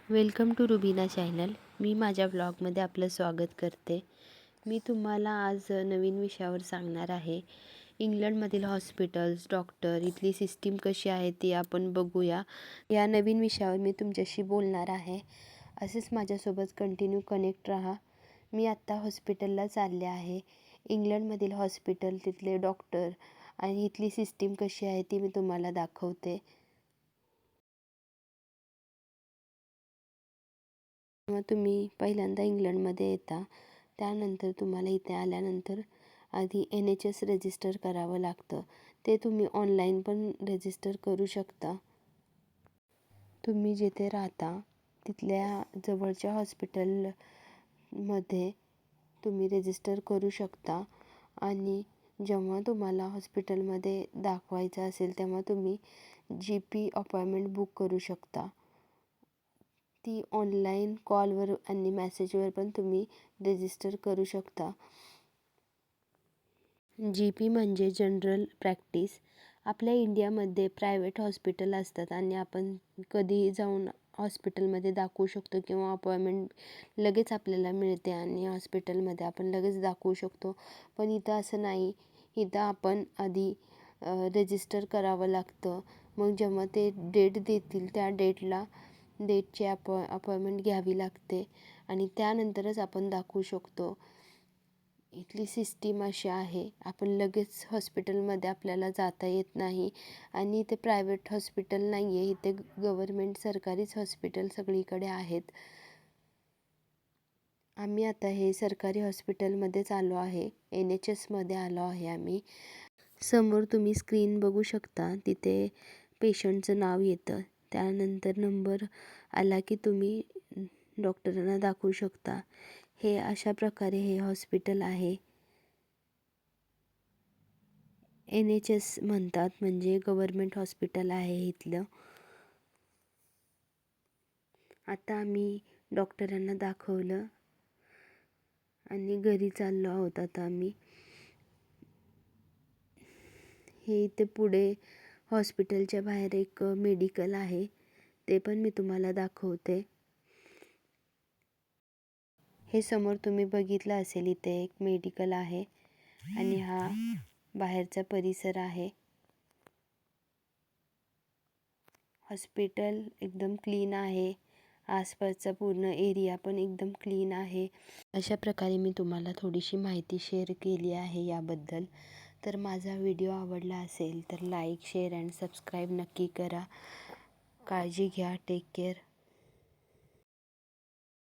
Welcome to Rubina channel. मी माझ्या ब्लॉगमध्ये आपलं स्वागत करते. मी तुम्हाला आज नवीन विषयावर सांगणार आहे. इंग्लंडमधील हॉस्पिटल्स, डॉक्टर, इथली सिस्टीम कशी आहे ती आपण बघूया. या नवीन विषयावर मी तुमच्याशी बोलणार आहे. असेच माझ्यासोबत कंटिन्यू कनेक्ट राहा. मी आत्ता हॉस्पिटलला चालले आहे. इंग्लंडमधील हॉस्पिटल, तिथले डॉक्टर आणि इथली सिस्टीम कशी आहे ती मी तुम्हाला दाखवते. जेव्हा तुम्ही पहिल्यांदा इंग्लंडमध्ये येता, त्यानंतर तुम्हाला इथे आल्यानंतर आधी NHS रजिस्टर करावं लागतं. ते तुम्ही ऑनलाईन पण रजिस्टर करू शकता. तुम्ही जिथे राहता तिथल्या जवळच्या हॉस्पिटलमध्ये तुम्ही रजिस्टर करू शकता आणि जेव्हा तुम्हाला हॉस्पिटलमध्ये दाखवायचं असेल तेव्हा तुम्ही GP अपॉइंटमेंट बुक करू शकता. ती ऑनलाईन कॉलवर आणि मेसेजवर पण तुम्ही रजिस्टर करू शकता. GP म्हणजे जनरल प्रॅक्टिस. आपल्या इंडियामध्ये प्रायव्हेट हॉस्पिटल असतात आणि आपण कधीही जाऊन हॉस्पिटलमध्ये दाखवू शकतो किंवा अपॉइंटमेंट लगेच आपल्याला मिळते आणि हॉस्पिटलमध्ये आपण लगेच दाखवू शकतो. पण इथं असं नाही. इथं आपण आधी रजिस्टर करावं लागतं. मग जेव्हा ते डेट देतील त्या डेटची अपॉइंटमेंट घ्यावी लागते आणि त्यानंतरच आपण दाखवू शकतो. इथली सिस्टीम अशी आहे, आपण लगेच हॉस्पिटलमध्ये आपल्याला जाता येत नाही आणि इथे प्रायव्हेट हॉस्पिटल नाही आहे. इथे गव्हर्मेंट सरकारीच हॉस्पिटल सगळीकडे आहेत. आम्ही आता हे सरकारी हॉस्पिटलमध्येच आलो आहे. NHSमध्ये आलो आहे आम्ही. समोर तुम्ही स्क्रीन बघू शकता. तिथे पेशंटचं नाव येतं. त्यानंतर नंबर आला की तुम्ही डॉक्टरांना दाखवू शकता. हे अशा प्रकारे हे हॉस्पिटल आहे. NHS म्हणतात, म्हणजे गव्हर्मेंट हॉस्पिटल आहे इथलं. आता आम्ही डॉक्टरांना दाखवलं आणि घरी चाललो आहोत आता आम्ही. हे इथे पुढे हॉस्पिटलच्या बाहेर एक मेडिकल आहे, ते पण मी तुम्हाला दाखवते. हे समोर तुम्ही बघितलं असेल, इथे एक मेडिकल आहे आणि हा बाहेरचा परिसर आहे. हॉस्पिटल एकदम क्लीन आहे. आसपासचा पूर्ण एरिया पण एकदम क्लीन आहे. अशा प्रकारे मी तुम्हाला थोडीशी माहिती शेअर केली आहे याबद्दल. तर माझा व्हिडिओ आवडला असेल तर लाईक, शेअर अँड सबस्क्राईब नक्की करा. काळजी घ्या. Take care.